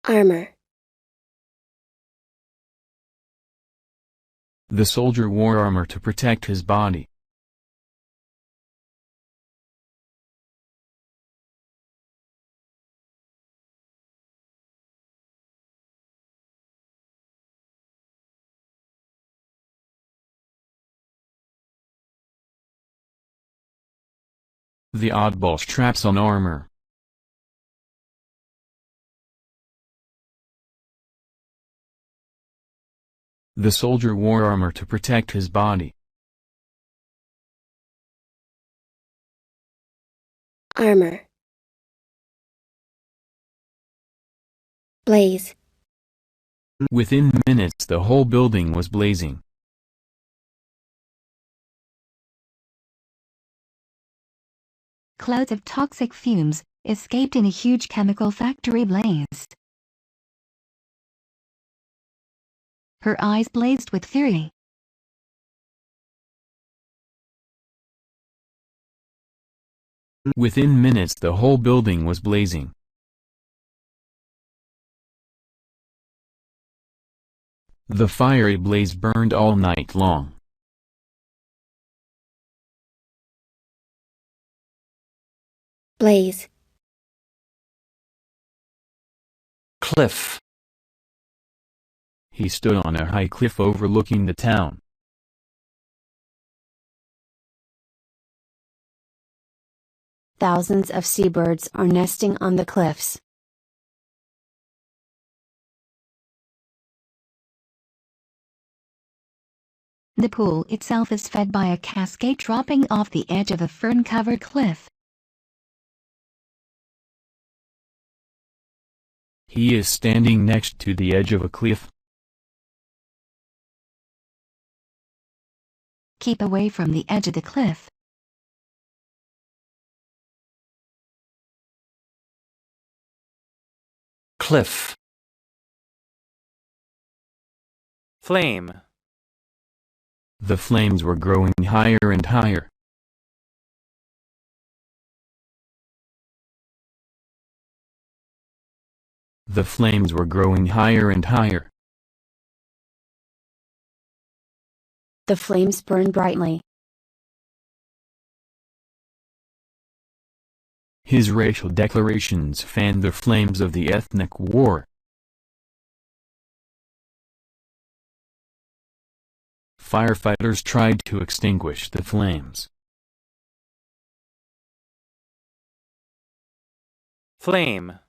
Armor. The soldier wore armor to protect his body. The oddball straps on armor. The soldier wore armor to protect his body. Armor. Blaze. Within minutes the whole building was blazing. Clouds of toxic fumes escaped in a huge chemical factory blaze. Her eyes blazed with fury. Within minutes the whole building was blazing. The fiery blaze burned all night long. Blaze. Cliff. He stood on a high cliff overlooking the town. Thousands of seabirds are nesting on the cliffs. The pool itself is fed by a cascade dropping off the edge of a fern-covered cliff. He is standing next to the edge of a cliff. Keep away from the edge of the cliff. Cliff. Flame. The flames were growing higher and higher. The flames were growing higher and higher. The flames burn brightly. His racial declarations fanned the flames of the ethnic war. Firefighters tried to extinguish the flames. Flame.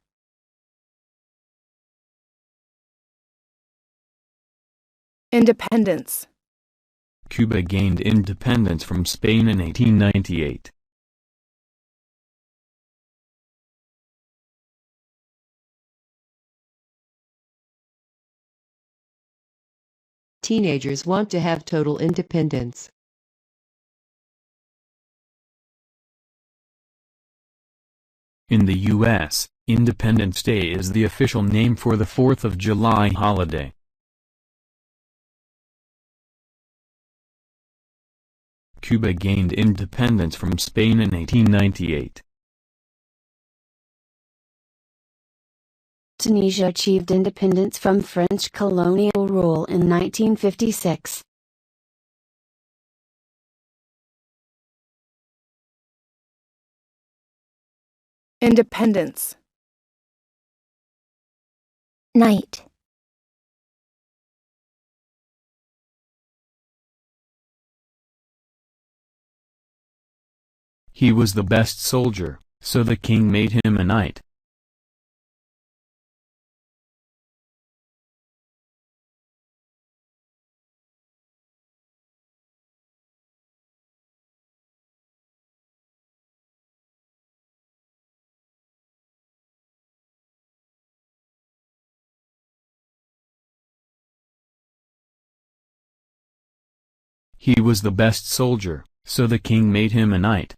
Independence. Cuba gained independence from Spain in 1898. Teenagers want to have total independence. In the U.S., Independence Day is the official name for the 4th of July holiday. Cuba gained independence from Spain in 1898. Tunisia achieved independence from French colonial rule in 1956. Independence. Night. He was the best soldier, so the king made him a knight. He was the best soldier, so the king made him a knight.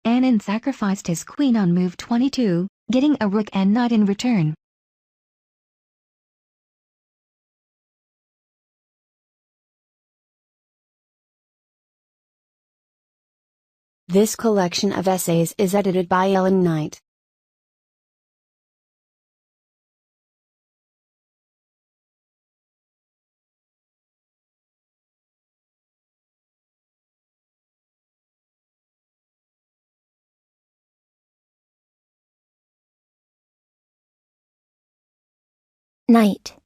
Annan sacrificed his queen on move 22, getting a rook and knight in return. This collection of essays is edited by Ellen Knight. Night.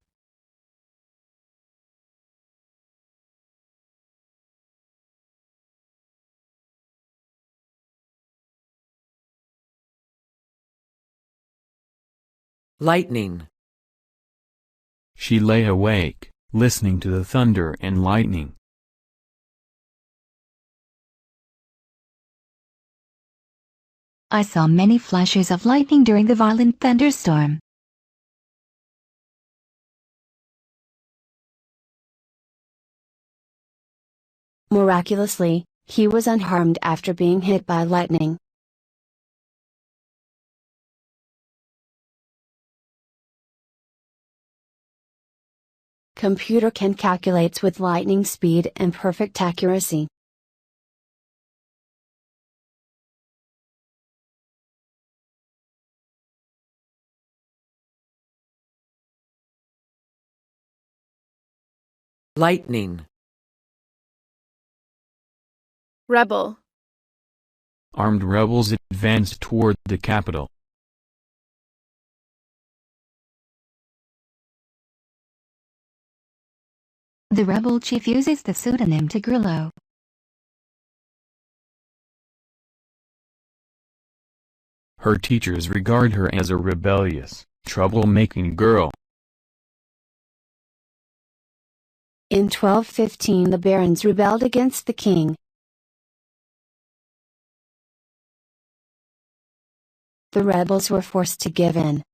Lightning. She lay awake, listening to the thunder and lightning. I saw many flashes of lightning during the violent thunderstorm. Miraculously, he was unharmed after being hit by lightning. Computer can calculates with lightning speed and perfect accuracy. Lightning. Rebel. Armed rebels advanced toward the capital. The rebel chief uses the pseudonym Tigrillo. Her teachers regard her as a rebellious, troublemaking girl. In 1215 the barons rebelled against the king. The rebels were forced to give in.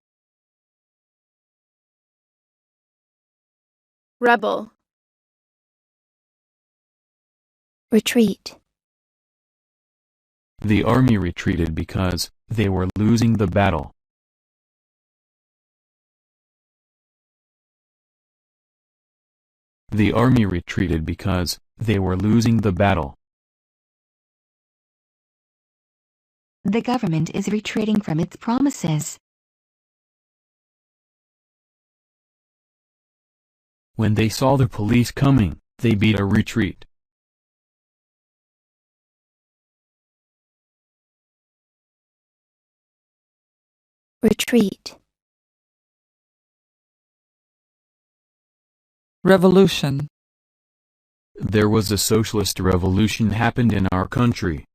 Rebel. Retreat. The army retreated because they were losing the battle. The army retreated because they were losing the battle. The government is retreating from its promises. When they saw the police coming, they beat a retreat. Retreat. Revolution. There was a socialist revolution happened in our country.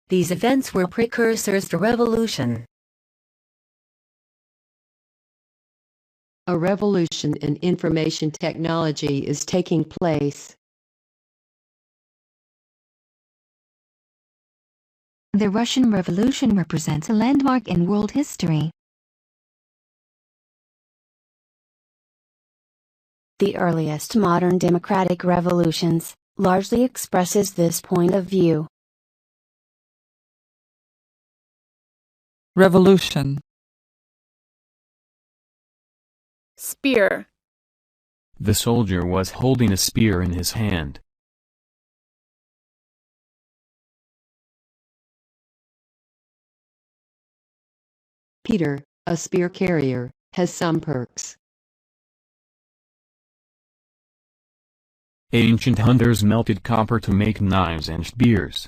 These events were precursors to revolution. A revolution in information technology is taking place. The Russian Revolution represents a landmark in world history. The earliest modern democratic revolutions largely expresses this point of view. Revolution. Spear. The soldier was holding a spear in his hand. Peter, a spear carrier, has some perks. Ancient hunters melted copper to make knives and spears.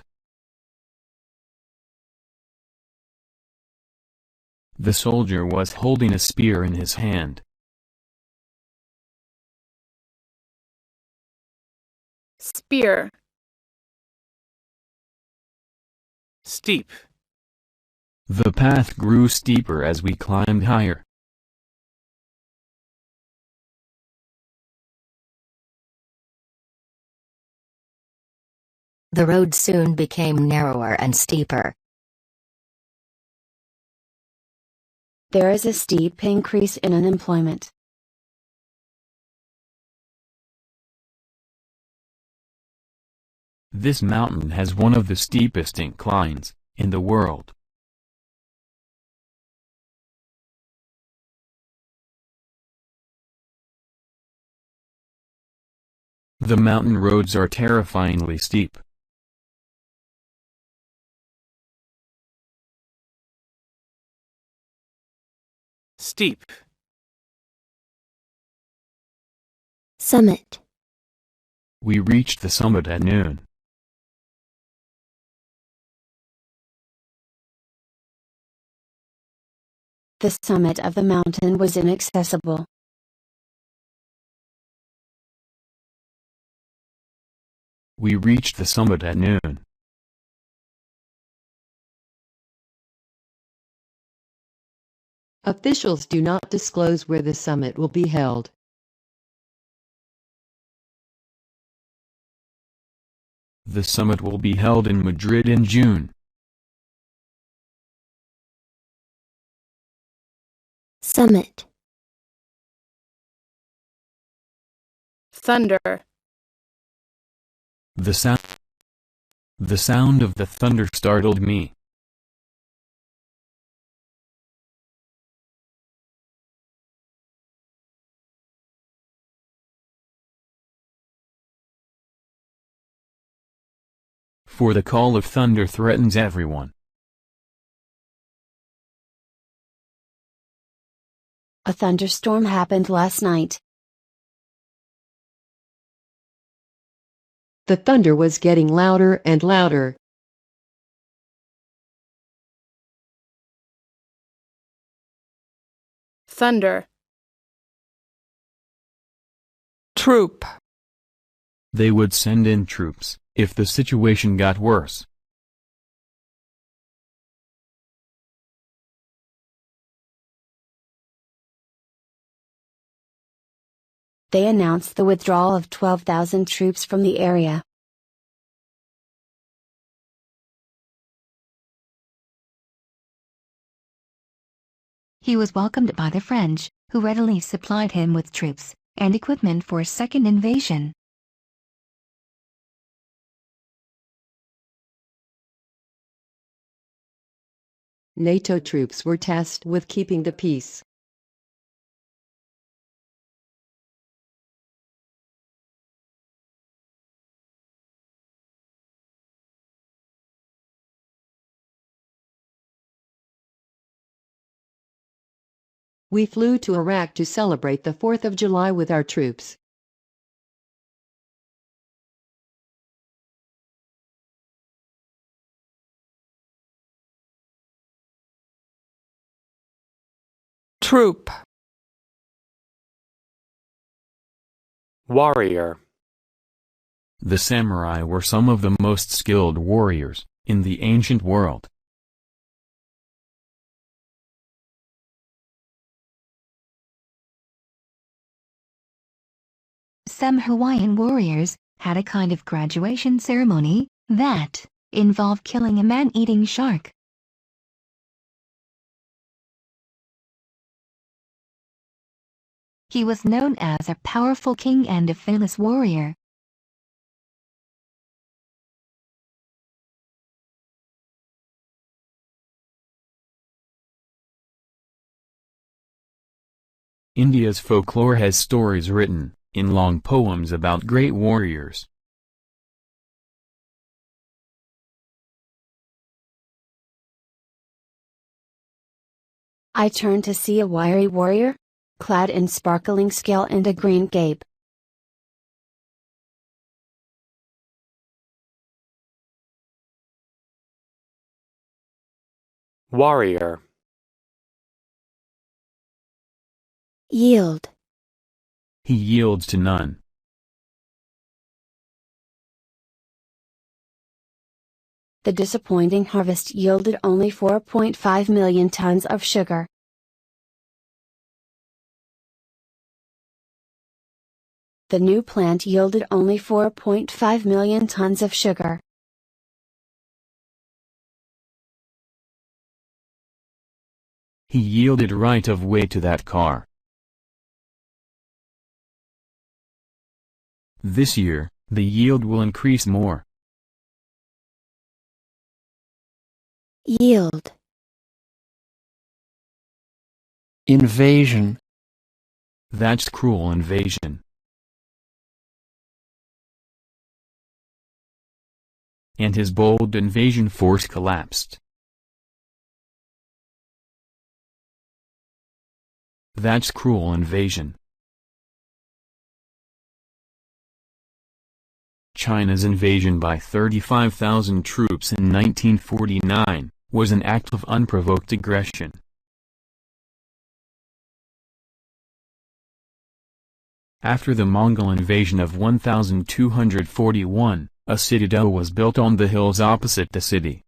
The soldier was holding a spear in his hand. Spear. Steep. The path grew steeper as we climbed higher. The road soon became narrower and steeper. There is a steep increase in unemployment. This mountain has one of the steepest inclines in the world. The mountain roads are terrifyingly steep. Steep. Summit. We reached the summit at noon. The summit of the mountain was inaccessible. We reached the summit at noon. Officials do not disclose where the summit will be held. The summit will be held in Madrid in June. Summit. Thunder. The sound of the thunder startled me. For the call of thunder threatens everyone. A thunderstorm happened last night. The thunder was getting louder and louder. Thunder. Troop. They would send in troops if the situation got worse. They announced the withdrawal of 12,000 troops from the area. He was welcomed by the French, who readily supplied him with troops and equipment for a second invasion. NATO troops were tasked with keeping the peace. We flew to Iraq to celebrate the 4th of July with our troops. Troop. Warrior. The samurai were some of the most skilled warriors in the ancient world. Some Hawaiian warriors had a kind of graduation ceremony that involved killing a man-eating shark. He was known as a powerful king and a fearless warrior. India's folklore has stories written in long poems about great warriors. I turned to see a wiry warrior, clad in sparkling scale and a green cape. Warrior. Yield. He yields to none. The disappointing harvest yielded only 4.5 million tons of sugar. The new plant yielded only 4.5 million tons of sugar. He yielded right of way to that car. This year, the yield will increase more. Yield. Invasion. That's cruel invasion. and his bold invasion force collapsed. That's cruel invasion. China's invasion by 35,000 troops in 1949 was an act of unprovoked aggression. After the Mongol invasion of 1241, a citadel was built on the hills opposite the city.